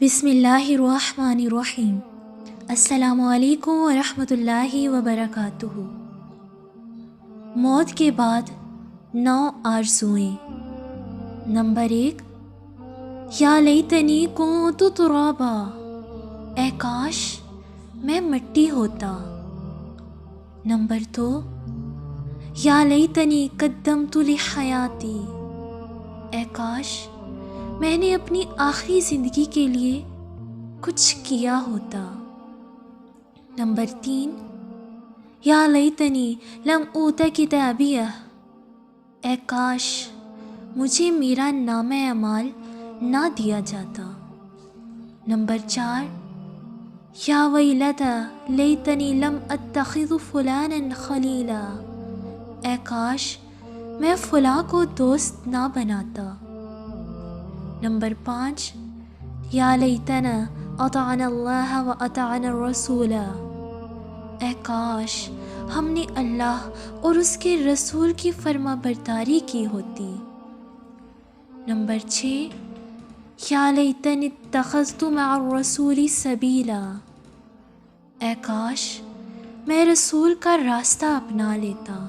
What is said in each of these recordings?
بسم اللہ الرحمن الرحیم۔ السلام علیکم ورحمۃ اللہ وبرکاتہ۔ موت کے بعد 9 آرزوئیں۔ نمبر 1، یا لیتنی کنت ترابا، اے کاش میں مٹی ہوتا۔ نمبر 2، یا لیتنی قدمت لحیاتی، اے کاش میں نے اپنی آخری زندگی کے لیے کچھ کیا ہوتا۔ نمبر 3، یا لیتنی لم اوت کتابیہ، اے کاش مجھے میرا نامہ اعمال نہ دیا جاتا۔ نمبر 4، یا ویلتیٰ لیتنی لم اتخذ فلانا خلیلا، اے کاش میں فلاں کو دوست نہ بناتا۔ نمبر 5، یا لیتنا اطعنا اللہ و اطعنا الرسول، اے کاش ہم نے اللہ اور اس کے رسول کی فرما برداری کی ہوتی۔ نمبر 6، یا لیتنی اتخذت مع الرسول سبیلا، اے کاش میں رسول کا راستہ اپنا لیتا۔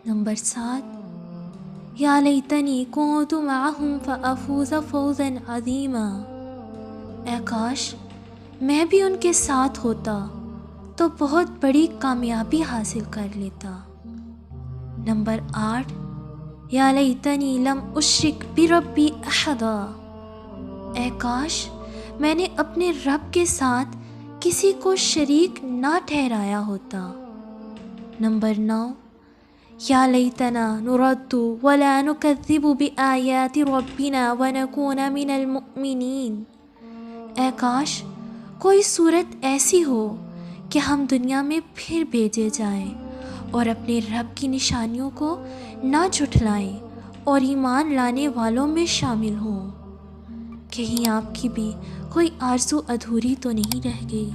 نمبر 7، یا لیتنی کنت معہم فافوز فوزا عظیما، اے کاش میں بھی ان کے ساتھ ہوتا تو بہت بڑی کامیابی حاصل کر لیتا۔ نمبر 8، یا لیتنی لم اشرک بربی احدا، اے کاش میں نے اپنے رب کے ساتھ کسی کو شریک نہ ٹھہرایا ہوتا۔ نمبر 9، یا لیتنا نرد ولا نکذب بآیات ربنا ونکون من المؤمنین، اے کاش کوئی صورت ایسی ہو کہ ہم دنیا میں پھر بھیجے جائیں اور اپنے رب کی نشانیوں کو نہ جھٹلائیں اور ایمان لانے والوں میں شامل ہوں۔ کہیں آپ کی بھی کوئی آرزو ادھوری تو نہیں رہ گئی؟